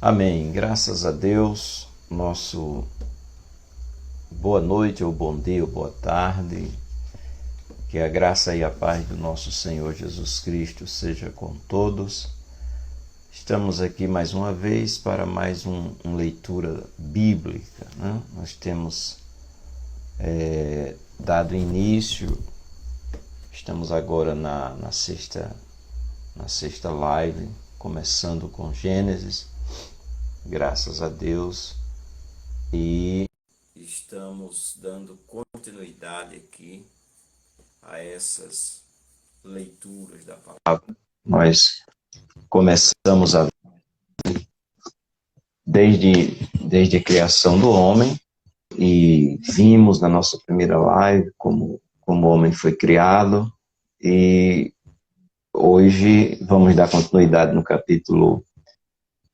Amém. Graças a Deus, nosso boa noite, ou bom dia, ou boa tarde. Que a graça e a paz do nosso Senhor Jesus Cristo seja com todos. Estamos aqui mais uma vez para mais uma leitura bíblica, né? Nós temos dado início, estamos agora na sexta live, começando com Gênesis, graças a Deus, e estamos dando continuidade aqui a essas leituras da palavra. Nós começamos desde a criação do homem e vimos na nossa primeira live como o homem foi criado, e hoje vamos dar continuidade no capítulo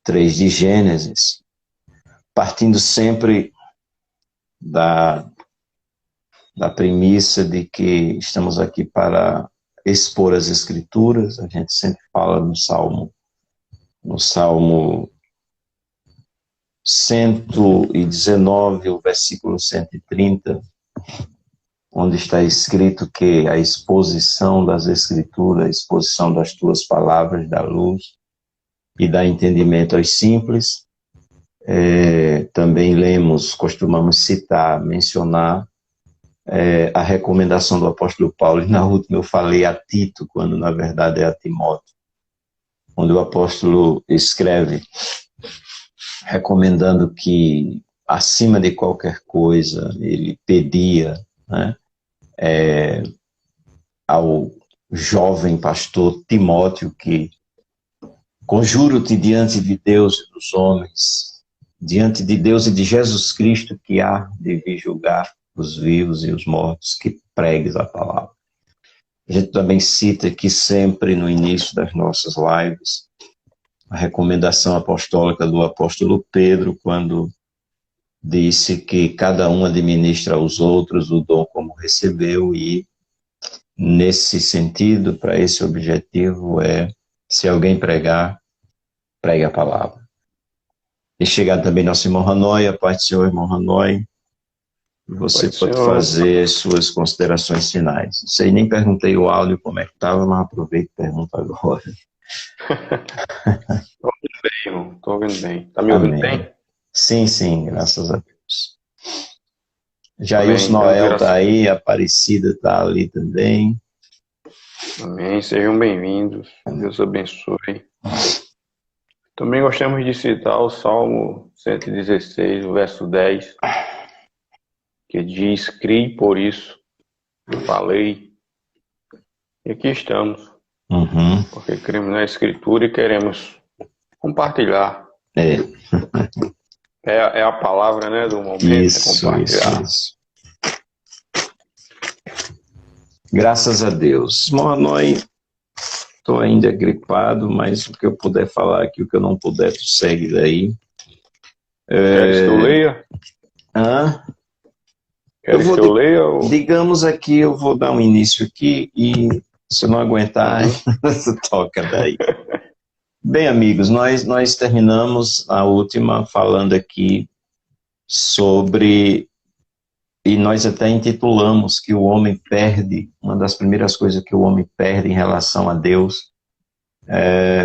3 de Gênesis, partindo sempre da premissa de que estamos aqui para expor as Escrituras. A gente sempre fala no Salmo 119, o versículo 130, onde está escrito que a exposição das Escrituras, a exposição das tuas palavras dá luz e dá entendimento aos simples. Também costumamos citar, mencionar a recomendação do apóstolo Paulo, e na última eu falei a Tito, quando na verdade é a Timóteo, onde o apóstolo escreve recomendando que, acima de qualquer coisa, ele pedia, né, ao jovem pastor Timóteo que: conjuro-te diante de Deus e dos homens, diante de Deus e de Jesus Cristo, que há de vir julgar os vivos e os mortos, que pregues a palavra. A gente também cita aqui sempre no início das nossas lives a recomendação apostólica do apóstolo Pedro, quando disse que cada um administra aos outros o dom como recebeu, e nesse sentido, para esse objetivo, se alguém pregar, pregue a palavra. E chegar também nosso irmão Hanoi, a paz do Senhor, irmão Hanoi. Você pode fazer suas considerações finais. Não sei, nem perguntei o áudio como é que estava, mas aproveito e pergunto agora. Estou ouvindo bem, irmão. Estou ouvindo bem. Está me ouvindo bem? Sim, graças a Deus. Jailson Noel está aí, Aparecida está ali também. Amém, sejam bem-vindos. Deus abençoe. Também gostamos de citar o Salmo 116, o verso 10, que diz: crie por isso, falei. E aqui estamos, porque cremos na Escritura e queremos compartilhar. É a palavra, né, do momento, compartilhar. Isso. Graças a Deus. Nós estou ainda gripado, mas o que eu puder falar aqui, o que eu não puder, tu segue daí. Queres que eu leia? Queres que eu leia? Digamos aqui, eu vou dar um início aqui, e se eu não aguentar, tu toca daí. Bem, amigos, nós terminamos a última falando aqui sobre, e nós até intitulamos que o homem perde, uma das primeiras coisas que o homem perde em relação a Deus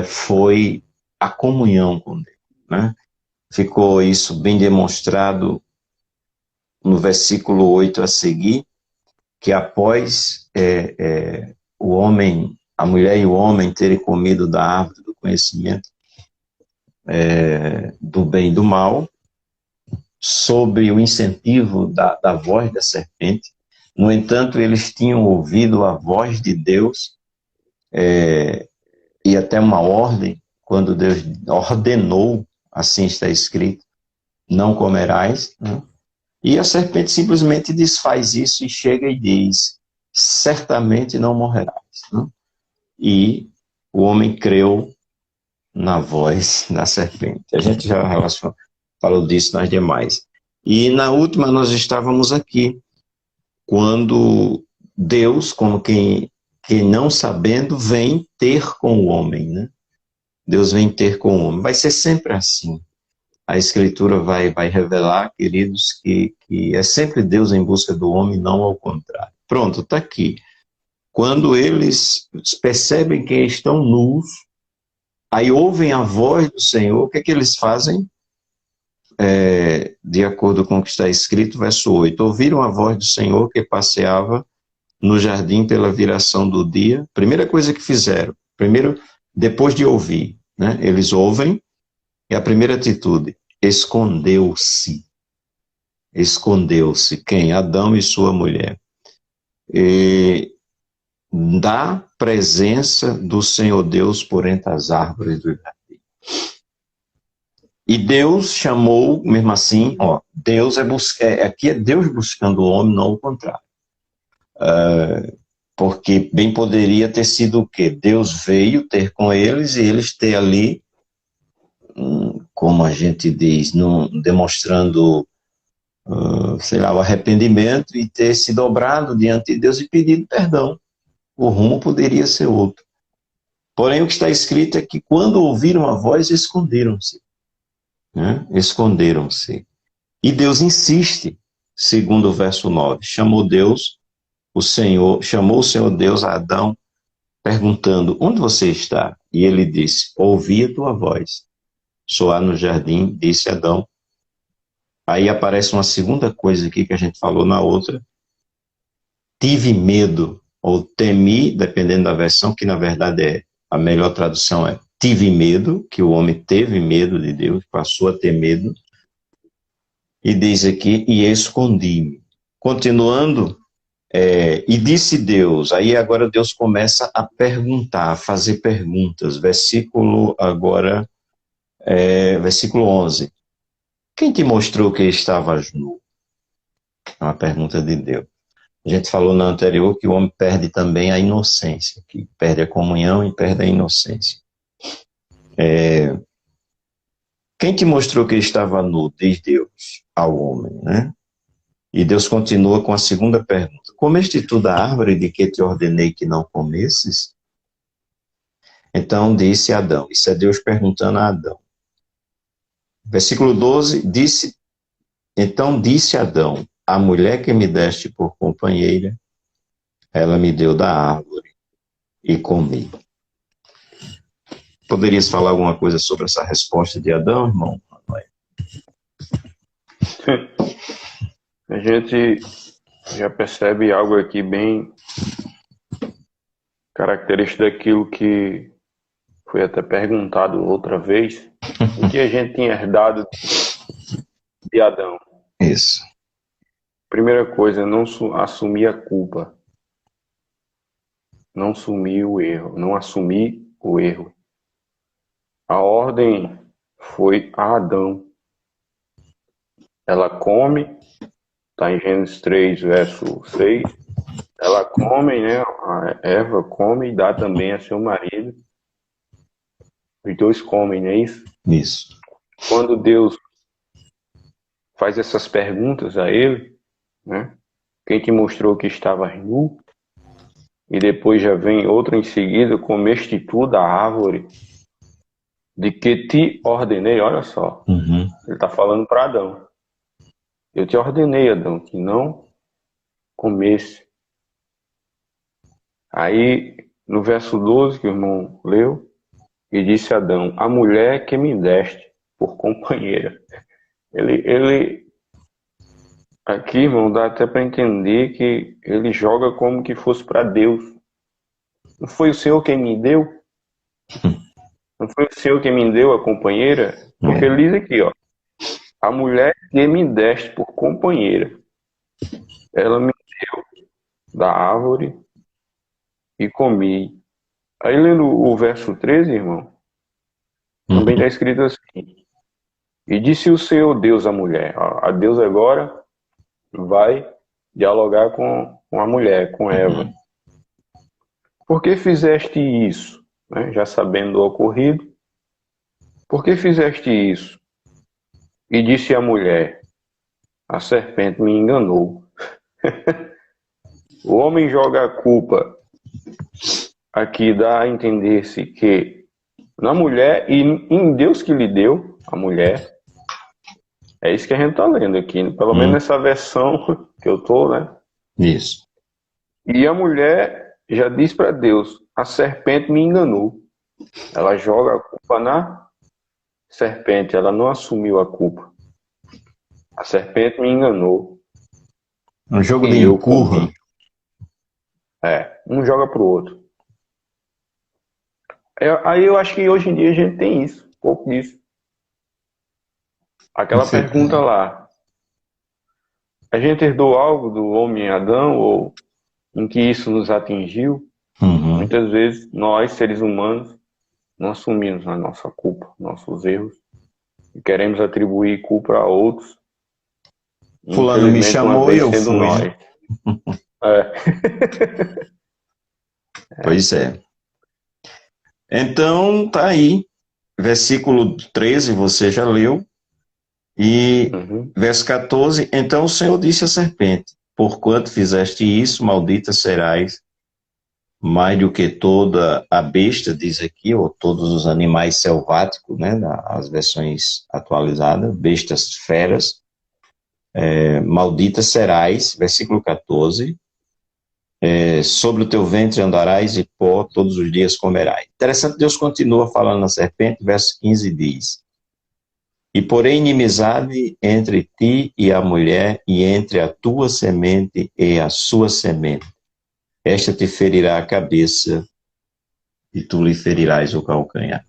foi a comunhão com Deus, né? Ficou isso bem demonstrado no versículo 8 a seguir, que após o homem, a mulher e o homem terem comido da árvore do conhecimento do bem e do mal, sob o incentivo da voz da serpente. No entanto, eles tinham ouvido a voz de Deus, e até uma ordem, quando Deus ordenou, assim está escrito, não comerás, né? E a serpente simplesmente desfaz isso e chega e diz: certamente não morrerás, né? E o homem creu na voz da serpente. A gente já falou disso nas demais. E na última nós estávamos aqui, quando Deus, como quem não sabendo, vem ter com o homem, né? Deus vem ter com o homem. Vai ser sempre assim. a Escritura vai revelar, queridos, que é sempre Deus em busca do homem, não ao contrário. Pronto, está aqui. Quando eles percebem que estão nus, aí ouvem a voz do Senhor, o que é que eles fazem? De acordo com o que está escrito, verso 8, ouviram a voz do Senhor que passeava no jardim pela viração do dia. Primeira coisa que fizeram, primeiro, depois de ouvir, né, eles ouvem, e a primeira atitude, escondeu-se. Escondeu-se. Quem? Adão e sua mulher. Da presença do Senhor Deus por entre as árvores do jardim. E Deus chamou, mesmo assim, Deus aqui é Deus buscando o homem, não o contrário. Porque bem poderia ter sido o quê? Deus veio ter com eles e eles ter ali, como a gente diz, demonstrando, sei lá, o arrependimento e ter se dobrado diante de Deus e pedido perdão. O rumo poderia ser outro. Porém, o que está escrito é que quando ouviram a voz, esconderam-se. Né? Esconderam-se. E Deus insiste, segundo o verso 9. Chamou o Senhor Deus a Adão, perguntando, onde você está? E ele disse, ouvi a tua voz. Soar no jardim, disse Adão. Aí aparece uma segunda coisa aqui que a gente falou na outra. Tive medo, ou temi, dependendo da versão, que na verdade a melhor tradução é tive medo, que o homem teve medo de Deus, passou a ter medo. E diz aqui, e escondi-me. Continuando, e disse Deus, aí agora Deus começa a perguntar, a fazer perguntas. Versículo 11. Quem te mostrou que estavas nu? É uma pergunta de Deus. A gente falou na anterior que o homem perde também a inocência, que perde a comunhão e perde a inocência. Quem te mostrou que estava nu? Diz Deus ao homem, né? E Deus continua com a segunda pergunta. Comeste tu da árvore de que te ordenei que não comesses? Então disse Adão, isso é Deus perguntando a Adão. Versículo 12, então disse Adão, a mulher que me deste por companheira, ela me deu da árvore e comi. Poderias falar alguma coisa sobre essa resposta de Adão, irmão? A gente já percebe algo aqui bem característico daquilo que foi até perguntado outra vez, o que a gente tinha herdado de Adão. Isso. Primeira coisa, não assumir a culpa. Não assumir o erro. Não assumir o erro. A ordem foi a Adão. Ela come, está em Gênesis 3, verso 6. Ela come, né? A Eva come e dá também a seu marido. Os dois comem, não é isso? Isso. Quando Deus faz essas perguntas a ele, né? Quem te mostrou que estavas nu? E depois já vem outra em seguida, comeste tu da árvore de que te ordenei, olha só. Uhum. Ele está falando para Adão. Eu te ordenei, Adão, que não comesse. Aí, no verso 12, que o irmão leu, e disse Adão, a mulher que me deste por companheira. Ele aqui, irmão, dá até para entender que ele joga como que fosse para Deus. Não foi o Senhor quem me deu? Não foi o Senhor quem me deu a companheira? Porque ele diz aqui, ó, a mulher que me deste por companheira, ela me deu da árvore e comi. Aí lendo o verso 13, irmão, também está escrito assim, e disse o Senhor Deus à mulher, a Deus agora vai dialogar com a mulher, com Eva. Por que fizeste isso? Né? Já sabendo o ocorrido, por que fizeste isso? E disse a mulher, a serpente me enganou. O homem joga a culpa, aqui dá a entender-se que na mulher e em Deus que lhe deu a mulher, É isso que a gente está lendo aqui, pelo menos nessa versão que eu estou, né? Isso. E a mulher já diz para Deus: a serpente me enganou. Ela joga a culpa na serpente, ela não assumiu a culpa. A serpente me enganou Um jogo de e eu empurra. comi. Um joga pro outro. Aí eu acho que hoje em dia a gente tem isso, um pouco disso. Aquela pergunta lá: a gente herdou algo do homem Adão ou em que isso nos atingiu? Uhum. Muitas vezes nós, seres humanos, não assumimos a nossa culpa, nossos erros, e queremos atribuir culpa a outros, Fulano me infelizmente uma chamou e vez eu sendo fui, né? nós. É. Pois é. Então, tá aí. Versículo 13, você já leu. E Uhum. verso 14, então o Senhor disse à serpente, porquanto fizeste isso, maldita serás, mais do que toda a besta, diz aqui, ou todos os animais selváticos, né, as versões atualizadas, bestas feras, maldita serás, versículo 14, sobre o teu ventre andarás e pó todos os dias comerás. Interessante, Deus continua falando na serpente, verso 15 diz, e porém inimizade entre ti e a mulher, e entre a tua semente e a sua semente. Esta te ferirá a cabeça, e tu lhe ferirás o calcanhar.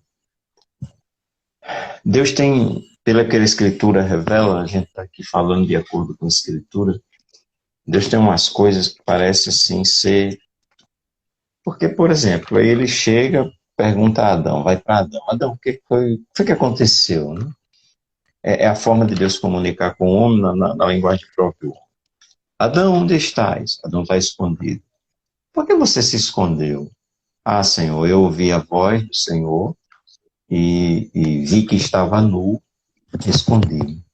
Deus tem, pela que a Escritura revela, a gente está aqui falando de acordo com a Escritura, Deus tem umas coisas que parecem assim ser. Porque, por exemplo, aí ele chega, pergunta a Adão, vai para Adão: Adão, o que foi que aconteceu? Né? É a forma de Deus comunicar com o homem na linguagem própria. Adão, onde estás? Adão está escondido. Por que você se escondeu? Ah, Senhor, eu ouvi a voz do Senhor e vi que estava nu, escondido.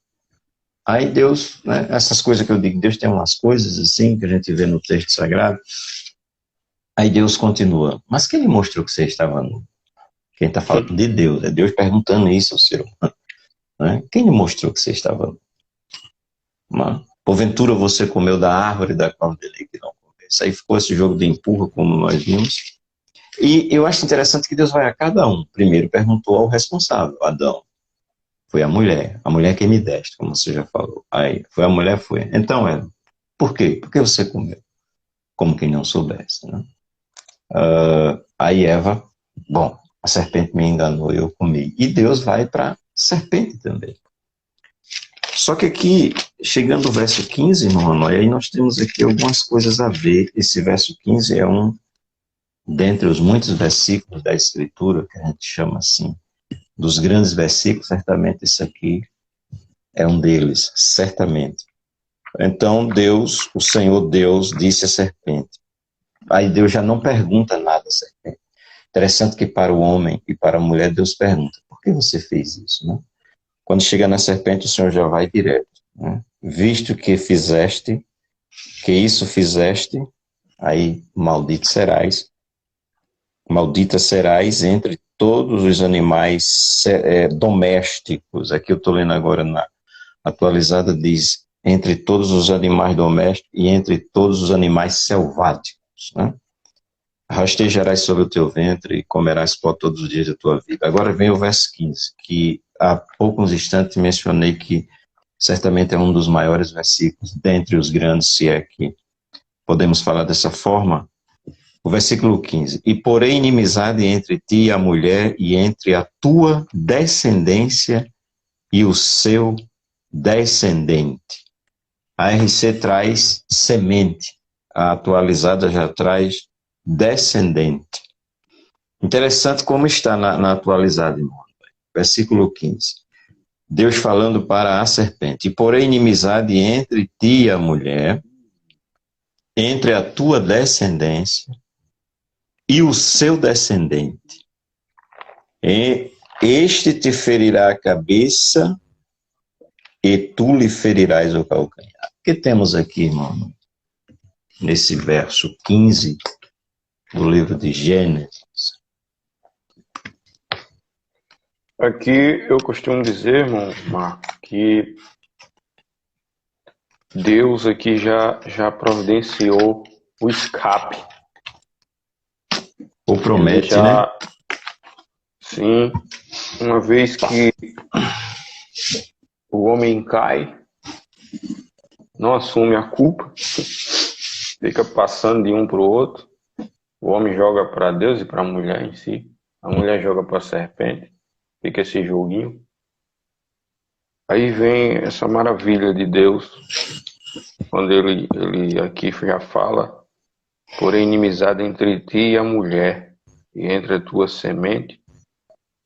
Aí Deus, né, essas coisas que eu digo, Deus tem umas coisas assim que a gente vê no texto sagrado. Aí Deus continua, mas quem lhe mostrou que você estava nu? Quem está falando de Deus, é Deus perguntando isso ao ser humano. Né? Quem lhe mostrou que você estava nu? Porventura você comeu da árvore da qual dele que não comeu. Isso aí ficou esse jogo de empurra, como nós vimos. E eu acho interessante que Deus vai a cada um. Primeiro perguntou ao responsável, Adão. Foi a mulher que me deste, como você já falou. Aí, foi a mulher, foi. Então, Eva, por quê? Por que você comeu? Como quem não soubesse, né? Aí Eva, bom, a serpente me enganou, eu comi. E Deus vai para a serpente também. Só que aqui, chegando ao verso 15, irmão, aí nós temos aqui algumas coisas a ver. Esse verso 15 é um dentre os muitos versículos da Escritura, que a gente chama assim, dos grandes versículos, certamente esse aqui é um deles, certamente. Então Deus, o Senhor Deus, disse à serpente. Aí Deus já não pergunta nada à serpente. Interessante que para o homem e para a mulher Deus pergunta, por que você fez isso, né? Quando chega na serpente, o Senhor já vai direto, né? Visto que fizeste, que isso fizeste, aí maldita serás entre todos os animais domésticos. Aqui eu estou lendo agora na atualizada, diz, entre todos os animais domésticos e entre todos os animais selváticos, né? Rastejarás sobre o teu ventre e comerás pó todos os dias da tua vida. Agora vem o verso 15, que há poucos instantes mencionei que certamente é um dos maiores versículos, dentre os grandes, se é que podemos falar dessa forma. O versículo 15, e porém inimizade entre ti e a mulher e entre a tua descendência e o seu descendente. A RC traz semente, a atualizada já traz descendente. Interessante como está na atualizada, irmão. Versículo 15. Deus falando para a serpente, e porém inimizade entre ti e a mulher, entre a tua descendência e o seu descendente. E este te ferirá a cabeça e tu lhe ferirás o calcanhar. O que temos aqui, irmão? Nesse verso 15 do livro de Gênesis. Aqui eu costumo dizer, irmão Marco, que Deus aqui já providenciou o escape. Ou Ele promete, né? já, sim, uma vez que o homem cai, não assume a culpa, fica passando de um para o outro. O homem joga para Deus e para a mulher em si. A mulher joga para a serpente. Fica esse joguinho. Aí vem essa maravilha de Deus, quando ele aqui já fala: porém inimizade entre ti e a mulher, e entre a tua semente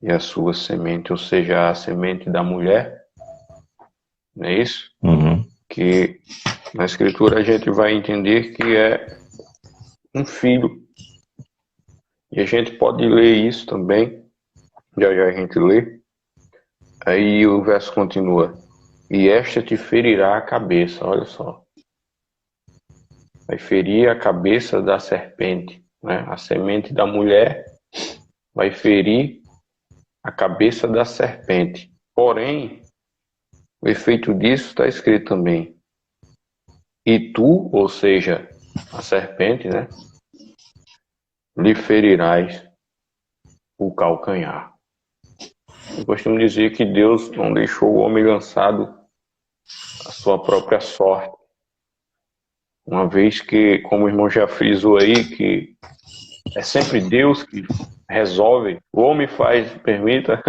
e a sua semente, ou seja, a semente da mulher, não é isso? Uhum. Que na escritura a gente vai entender que é um filho. E a gente pode ler isso também, já já a gente lê. Aí o verso continua: e esta te ferirá a cabeça, olha só. Vai ferir a cabeça da serpente, né? A semente da mulher vai ferir a cabeça da serpente. Porém, o efeito disso está escrito também: e tu, ou seja, a serpente, né? Lhe ferirás o calcanhar. Eu costumo dizer que Deus não deixou o homem lançado à sua própria sorte. Uma vez que, como o irmão já frisou aí, que é sempre Deus que resolve. O homem faz, permita,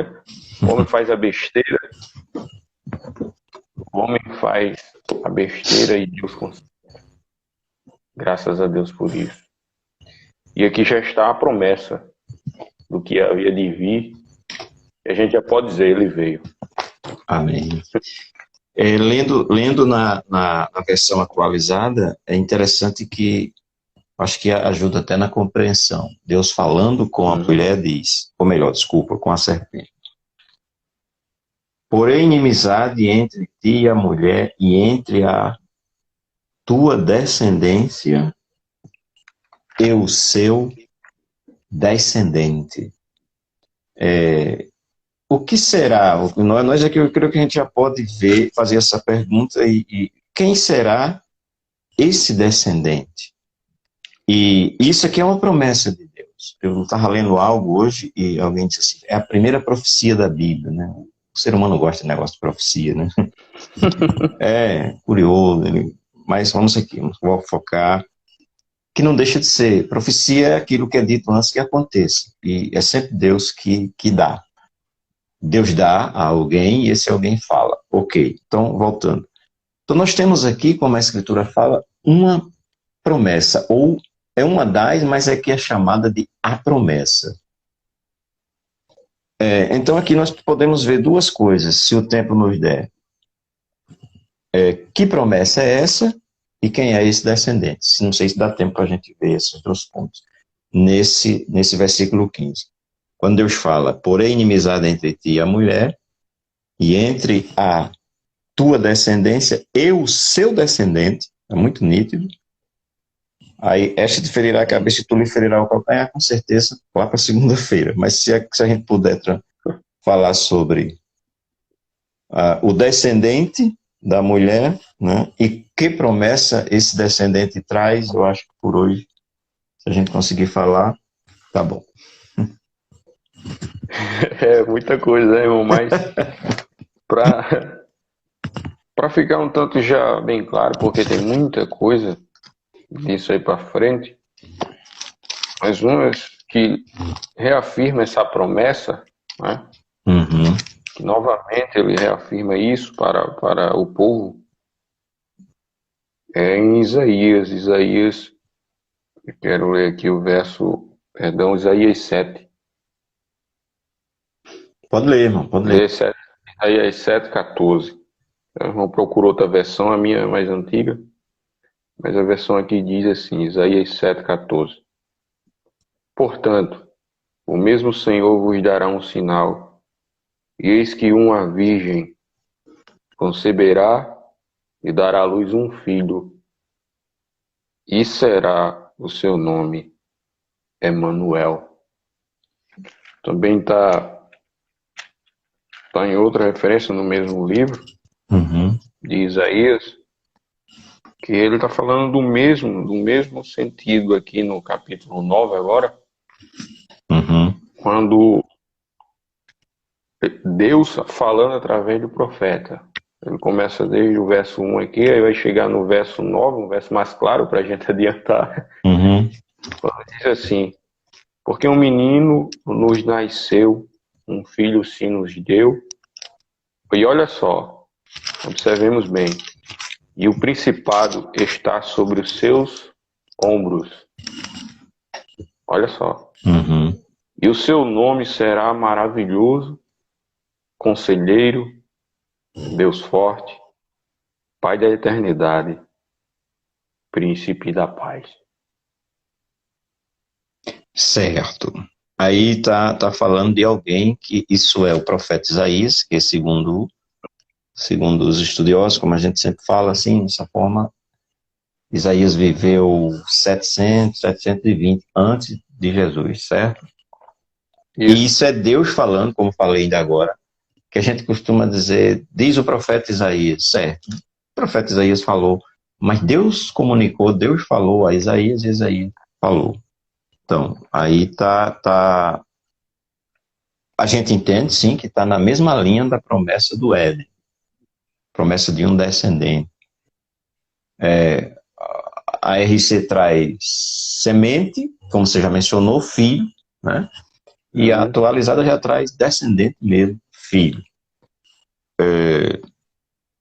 o homem faz a besteira, o homem faz a besteira e Deus consegue. Graças a Deus por isso. E aqui já está a promessa do que havia de vir. E a gente já pode dizer, ele veio. Amém. Lendo na versão atualizada, é interessante que acho que ajuda até na compreensão. Deus falando com a mulher diz, ou melhor, desculpa, com a serpente. Porém, inimizade entre ti e a mulher e entre a tua descendência e o seu descendente. O que será? Nós aqui, eu creio que a gente já pode ver, fazer essa pergunta e quem será esse descendente? E isso aqui é uma promessa de Deus. Eu estava lendo algo hoje e alguém disse assim, é a primeira profecia da Bíblia, né? O ser humano gosta de negócio de profecia, né? É curioso, mas vamos aqui, vamos focar que não deixa de ser. Profecia é aquilo que é dito antes que aconteça. E é sempre Deus que dá. Deus dá a alguém e esse alguém fala. Ok, então voltando. Então nós temos aqui, como a Escritura fala, uma promessa, ou é uma das, mas é que é chamada de a promessa. Então aqui nós podemos ver duas coisas, se o tempo nos der. Que promessa é essa e quem é esse descendente? Não sei se dá tempo para a gente ver esses dois pontos. Nesse versículo 15. Quando Deus fala, porém inimizade entre ti e a mulher, e entre a tua descendência e o seu descendente, é muito nítido. Aí, esta te ferirá a cabeça e tu lhe ferirá o calcanhar, com certeza, lá para segunda-feira. Mas se a gente puder falar sobre o descendente da mulher, né, e que promessa esse descendente traz, eu acho que por hoje, se a gente conseguir falar, tá bom. É muita coisa, né, irmão? Mas para ficar um tanto já bem claro, porque tem muita coisa disso aí para frente, mas uma que reafirma essa promessa, né? Uhum. Que novamente ele reafirma isso para o povo, é em Isaías. Isaías, eu quero ler aqui o verso, perdão, Isaías 7. Pode ler, irmão, pode ler. Isaías 7, 14. Eu não procuro outra versão, a minha é mais antiga, mas a versão aqui diz assim, Isaías 7, 14. Portanto, o mesmo Senhor vos dará um sinal, e eis que uma virgem conceberá e dará à luz um filho, e será o seu nome Emanuel. Também está em outra referência no mesmo livro Uhum. de Isaías, que ele está falando do mesmo sentido aqui no capítulo 9 agora, quando Deus falando através do profeta. Ele começa desde o verso 1 aqui, aí vai chegar no verso 9, um verso mais claro para a gente adiantar. Diz assim: porque um menino nos nasceu, um filho se nos deu. E olha só, observemos bem. E o principado está sobre os seus ombros. Olha só. E o seu nome será maravilhoso, Conselheiro, Deus forte, Pai da eternidade, Príncipe da paz. Certo. Aí tá falando de alguém que isso é o profeta Isaías, que segundo os estudiosos, como a gente sempre fala assim, dessa forma, Isaías viveu 720 antes de Jesus, certo? E isso é Deus falando, como falei ainda agora, que a gente costuma dizer, diz o profeta Isaías, certo? O profeta Isaías falou, mas Deus comunicou, Deus falou a Isaías e Isaías falou. Então, aí a gente entende, sim, que está na mesma linha da promessa do Éden, promessa de um descendente. A RC traz semente, como você já mencionou, filho, né? E a atualizada já traz descendente mesmo, filho.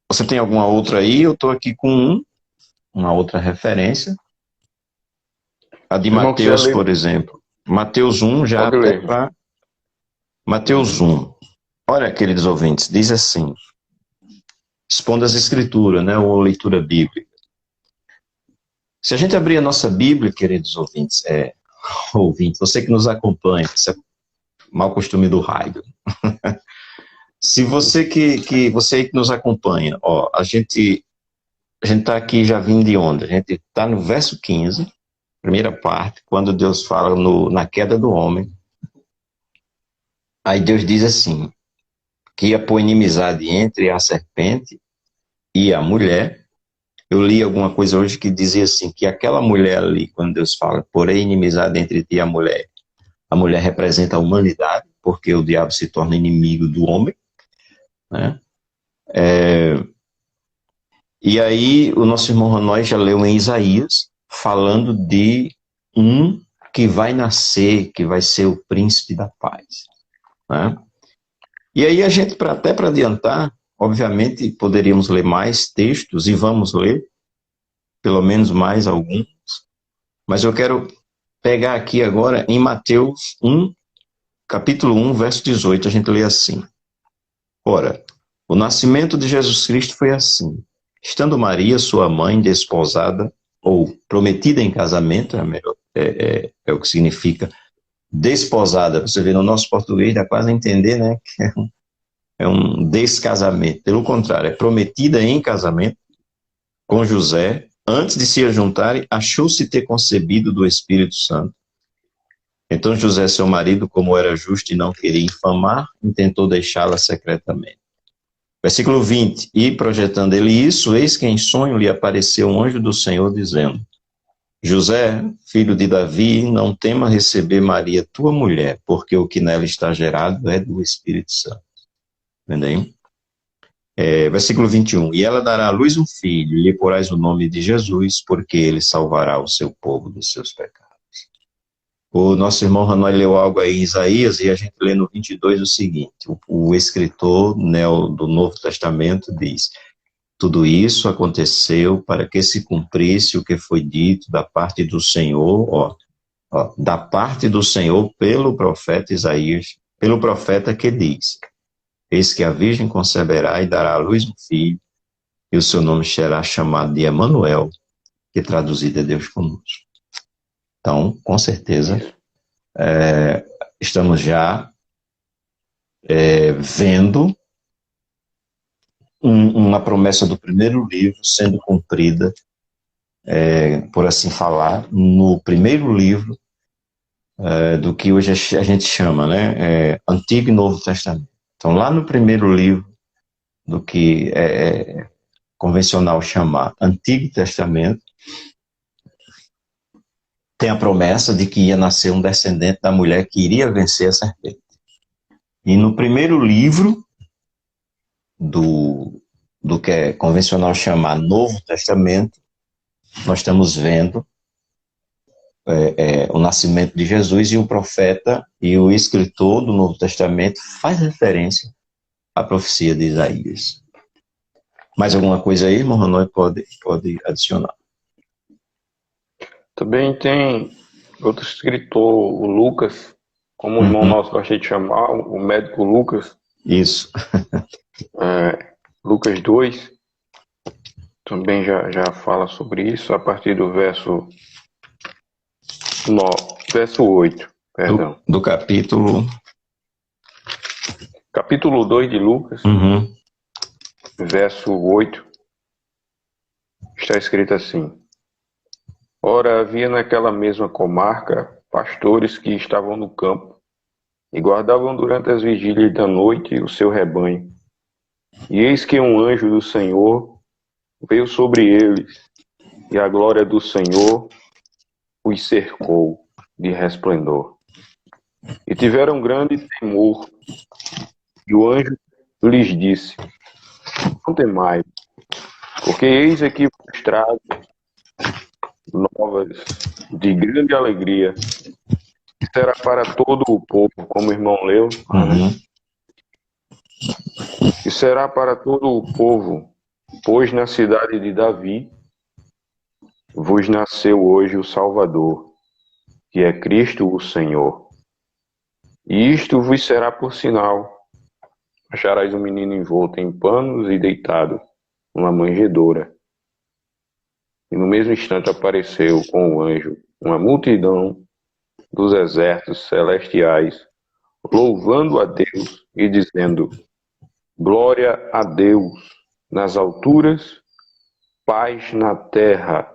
Você tem alguma outra aí? Eu estou aqui com uma outra referência. A de Mateus, por exemplo. Mateus 1, já até para Mateus 1. Olha, queridos ouvintes, diz assim, expondo as escrituras, né, ou leitura bíblica. Se a gente abrir a nossa Bíblia, queridos ouvintes, você que nos acompanha, isso é mau costume do raio. Se você você aí que nos acompanha, ó, a gente está aqui já vindo de onde? A gente está no verso 15, primeira parte, quando Deus fala na queda do homem. Aí Deus diz assim, que ia pôr inimizade entre a serpente e a mulher. Eu li alguma coisa hoje que dizia assim, que aquela mulher ali, quando Deus fala, porém inimizade entre ti e a mulher representa a humanidade, porque o diabo se torna inimigo do homem, né? E aí o nosso irmão Ronói já leu em Isaías, falando de um que vai nascer, que vai ser o príncipe da paz, né? E aí a gente, até para adiantar, obviamente poderíamos ler mais textos, e vamos ler, pelo menos mais alguns, mas eu quero pegar aqui agora em Mateus 1, capítulo 1, verso 18, a gente lê assim. Ora, o nascimento de Jesus Cristo foi assim. Estando Maria, sua mãe, desposada, ou prometida em casamento, é o que significa desposada. Você vê, no nosso português dá quase a entender, né, que é um descasamento. Pelo contrário, é prometida em casamento com José. Antes de se ajuntarem, achou-se ter concebido do Espírito Santo. Então José, seu marido, como era justo e não queria infamar, intentou deixá-la secretamente. Versículo 20. E projetando ele isso, eis que em sonho lhe apareceu um anjo do Senhor, dizendo, José, filho de Davi, não tema receber Maria, tua mulher, porque o que nela está gerado é do Espírito Santo. Entendeu? Versículo 21. E ela dará à luz um filho, e lhe porás o nome de Jesus, porque ele salvará o seu povo dos seus pecados. O nosso irmão Hanoi leu algo aí em Isaías, e a gente lê no 22 o seguinte, o escritor, né, do Novo Testamento diz, tudo isso aconteceu para que se cumprisse o que foi dito da parte do Senhor, da parte do Senhor pelo profeta Isaías, pelo profeta que diz, eis que a virgem conceberá e dará à luz um filho, e o seu nome será chamado de Emanuel, que traduzido é Deus conosco. Então, com certeza, estamos já vendo uma promessa do primeiro livro sendo cumprida, por assim falar, no primeiro livro do que hoje a gente chama, né, Antigo e Novo Testamento. Então, lá no primeiro livro do que convencional chamar Antigo Testamento, tem a promessa de que ia nascer um descendente da mulher que iria vencer a serpente. E no primeiro livro do que é convencional chamar Novo Testamento, nós estamos vendo o nascimento de Jesus, e o profeta e o escritor do Novo Testamento faz referência à profecia de Isaías. Mais alguma coisa aí, irmão Hanoi, pode adicionar? Também tem outro escritor, o Lucas, como o irmão nosso gosta de chamar, o médico Lucas. Isso. Lucas 2, também já fala sobre isso, a partir do verso 8, perdão. Do capítulo... Capítulo 2 de Lucas, verso 8, está escrito assim: Ora, havia naquela mesma comarca pastores que estavam no campo e guardavam durante as vigílias da noite o seu rebanho. E eis que um anjo do Senhor veio sobre eles, e a glória do Senhor os cercou de resplendor. E tiveram grande temor. E o anjo lhes disse: Não temais, porque eis aqui vos trago novas de grande alegria, que será para todo o povo, como o irmão leu, né? Que será para todo o povo, pois na cidade de Davi vos nasceu hoje o Salvador, que é Cristo o Senhor. E isto vos será por sinal: acharás um menino envolto em panos e deitado numa manjedoura. E no mesmo instante apareceu com o anjo uma multidão dos exércitos celestiais, louvando a Deus e dizendo: Glória a Deus nas alturas, paz na terra,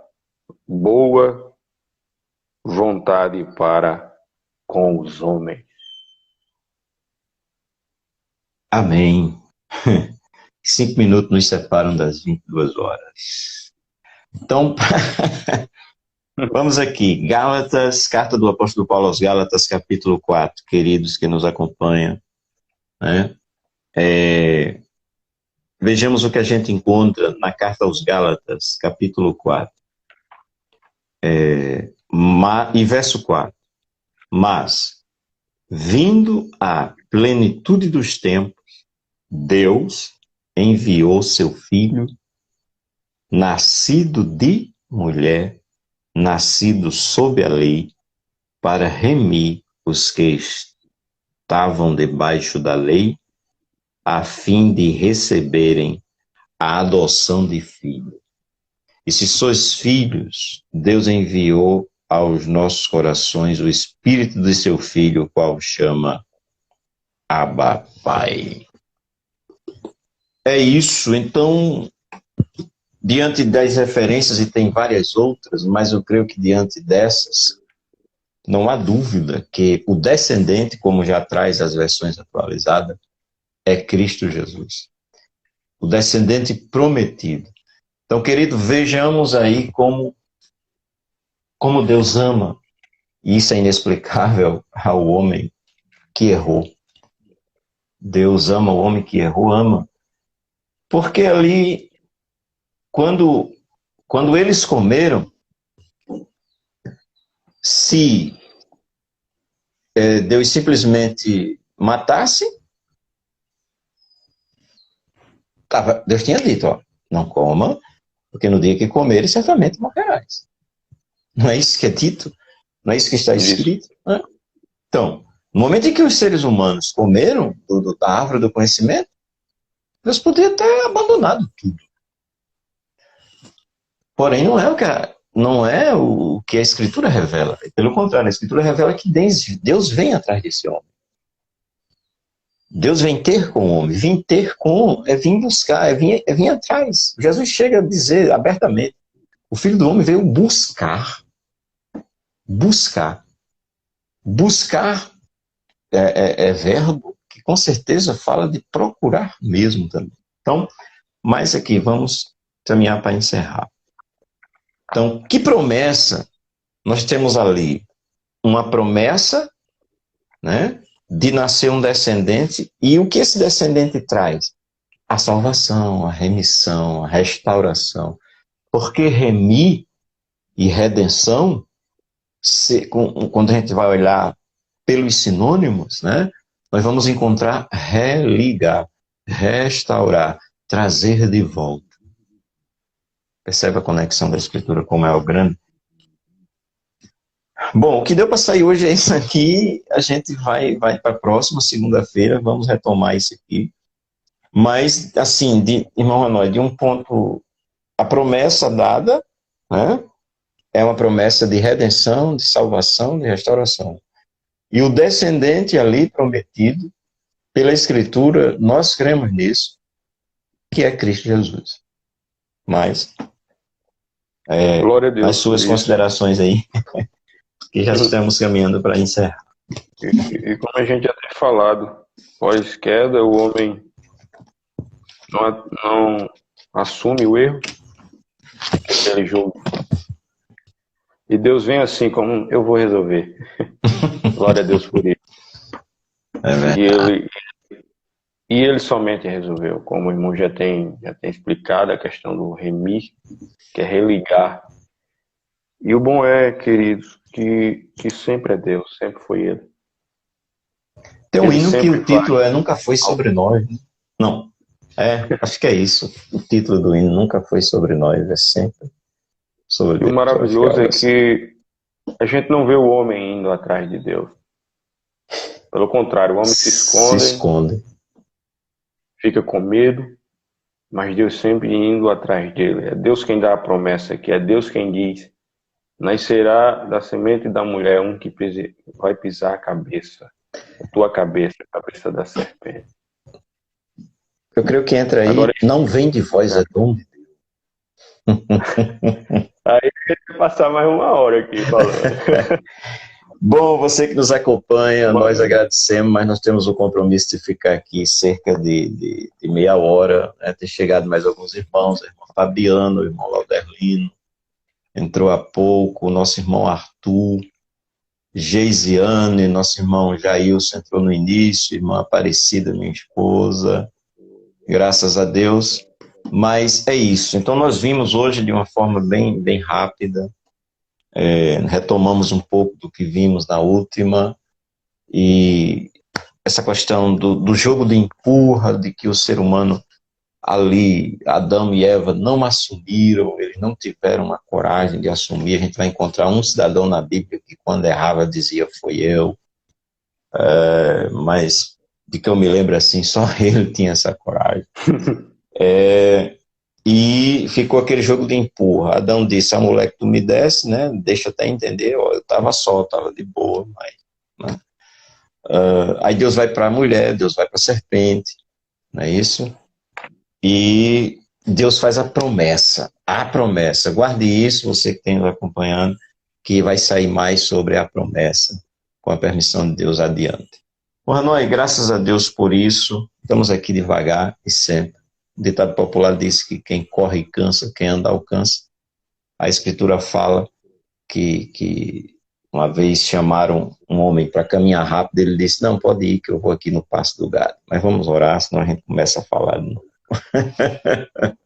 boa vontade para com os homens. Amém. 5 minutos nos separam das 22 horas. Então, vamos aqui. Gálatas, carta do apóstolo Paulo aos Gálatas, capítulo 4, queridos que nos acompanham, né? Vejamos o que a gente encontra na carta aos Gálatas, capítulo 4, e verso 4. Mas, vindo a plenitude dos tempos, Deus enviou seu Filho, nascido de mulher, nascido sob a lei, para remir os que estavam debaixo da lei, a fim de receberem a adoção de filho. E se sois filhos, Deus enviou aos nossos corações o Espírito de seu Filho, o qual chama Abba, Pai. É isso. Então, diante das referências, e tem várias outras, mas eu creio que diante dessas, não há dúvida que o descendente, como já traz as versões atualizadas, é Cristo Jesus. O descendente prometido. Então, querido, vejamos aí como Deus ama, e isso é inexplicável ao homem que errou. Deus ama o homem que errou, ama. Porque ali, quando eles comeram, se Deus simplesmente matasse, Deus tinha dito, ó, não coma, porque no dia que comeres, certamente morrerás. Não é isso que é dito? Não é isso que está escrito? Né? Então, no momento em que os seres humanos comeram da árvore do conhecimento, Deus poderia ter abandonado tudo. Porém, não é o que a Escritura revela. Pelo contrário, a Escritura revela que Deus vem atrás desse homem. Deus vem ter com o homem. Vim ter com é vir buscar, é vir atrás. Jesus chega a dizer abertamente: o Filho do Homem veio buscar. Buscar. Buscar é verbo com certeza fala de procurar mesmo também. Então, mas aqui, vamos caminhar para encerrar. Então, que promessa? Nós temos ali uma promessa, né, de nascer um descendente, e o que esse descendente traz? A salvação, a remissão, a restauração. Porque remir e redenção, quando a gente vai olhar pelos sinônimos, né, nós vamos encontrar religar, restaurar, trazer de volta. Percebe a conexão da Escritura como é algo grande? Bom, o que deu para sair hoje é isso aqui. A gente vai para a próxima segunda-feira, vamos retomar isso aqui. Mas, assim, irmão Hanoi, de um ponto, a promessa dada, né, é uma promessa de redenção, de salvação, de restauração. E o descendente ali prometido, pela Escritura, nós cremos nisso, que é Cristo Jesus. Mas, Glória a Deus, as suas considerações aí, que já estamos caminhando para encerrar. E como a gente já tem falado, pós-queda, o homem não assume o erro, aquele jogo. E Deus vem assim, como eu vou resolver. Glória a Deus por isso. E ele somente resolveu, como o irmão já tem explicado, a questão do remir, que é religar. E o bom é, queridos, que sempre é Deus, sempre foi Ele. Tem um hino que o título é Nunca Foi Sobre Nós. Não, acho que é isso. O título do hino Nunca Foi Sobre Nós, é sempre sobre Deus. E o maravilhoso é que a gente não vê o homem indo atrás de Deus. Pelo contrário, o homem se esconde. Fica com medo, mas Deus sempre indo atrás dele. É Deus quem dá a promessa aqui, é Deus quem diz: nascerá da semente da mulher um que vai pisar a tua cabeça, a cabeça da serpente. Eu creio que entra aí, agora, não vem de vós é dom de Deus. Aí eu ia passar mais uma hora aqui falando. Bom, você que nos acompanha, nós agradecemos, mas nós temos o compromisso de ficar aqui cerca de meia hora, né? Ter chegado mais alguns irmãos, o irmão Fabiano, o irmão Lauderlino, entrou há pouco, o nosso irmão Arthur, Geisiane, nosso irmão Jailson entrou no início, irmã Aparecida, minha esposa, graças a Deus. Mas é isso, então nós vimos hoje de uma forma bem rápida, retomamos um pouco do que vimos na última, e essa questão do jogo de empurra, de que o ser humano ali, Adão e Eva não assumiram, eles não tiveram a coragem de assumir. A gente vai encontrar um cidadão na Bíblia que quando errava dizia foi eu, mas de que eu me lembro assim, só ele tinha essa coragem. E ficou aquele jogo de empurra. Adão disse: a mulher que tu me desse, né, deixa eu até entender, ó, eu estava só, estava de boa, mas, né? Aí Deus vai para a mulher, Deus vai para a serpente, não é isso? E Deus faz a promessa, guarde isso, você que tem nos acompanhando, que vai sair mais sobre a promessa, com a permissão de Deus adiante. Bom, Hanoi, graças a Deus por isso, estamos aqui devagar e sempre. O ditado popular diz que quem corre cansa, quem anda alcança. A Escritura fala que uma vez chamaram um homem para caminhar rápido, ele disse: não, pode ir que eu vou aqui no pasto do gado. Mas vamos orar, senão a gente começa a falar de novo.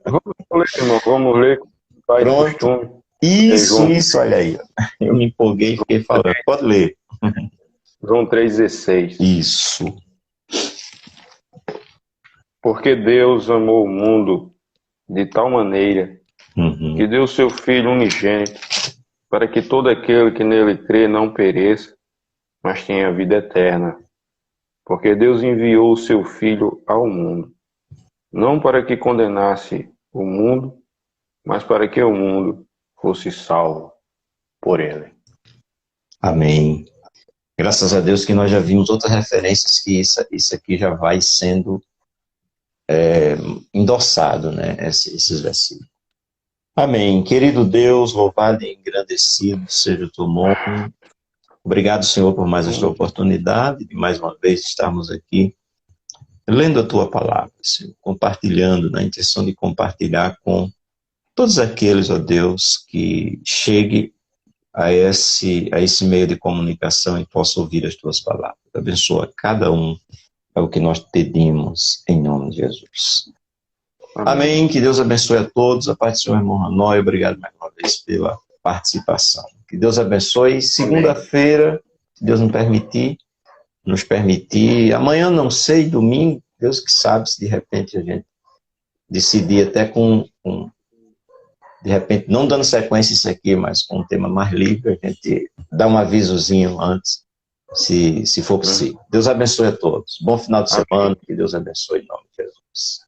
Vamos ler, irmão, vamos ler. Pronto. Isso, olha aí. Eu me empolguei e fiquei falando. Pode ler. João 3,16. Isso. Porque Deus amou o mundo de tal maneira que deu seu Filho unigênito, para que todo aquele que nele crê não pereça, mas tenha vida eterna. Porque Deus enviou o seu Filho ao mundo, não para que condenasse o mundo, mas para que o mundo fosse salvo por ele. Amém. Graças a Deus que nós já vimos outras referências que isso aqui já vai sendo endossado, né, esses versículos. Amém. Querido Deus, louvado e engrandecido seja o teu nome. Obrigado, Senhor, por mais esta oportunidade de mais uma vez estarmos aqui lendo a tua palavra, Senhor, compartilhando, na intenção de compartilhar com todos aqueles, ó Deus, que chegue a esse meio de comunicação e possa ouvir as tuas palavras. Abençoa cada um, é o que nós pedimos, em nome de Jesus. Amém. Que Deus abençoe a todos. A paz do Senhor, irmão Hanói. Obrigado mais uma vez pela participação. Que Deus abençoe. Segunda-feira, se Deus nos permitir. Amanhã não sei, domingo, Deus que sabe, se de repente a gente decidir até de repente, não dando sequência isso aqui, mas com um tema mais livre, a gente dá um avisozinho antes, se for possível. Deus abençoe a todos. Bom final de semana. Que Deus abençoe em nome de Jesus.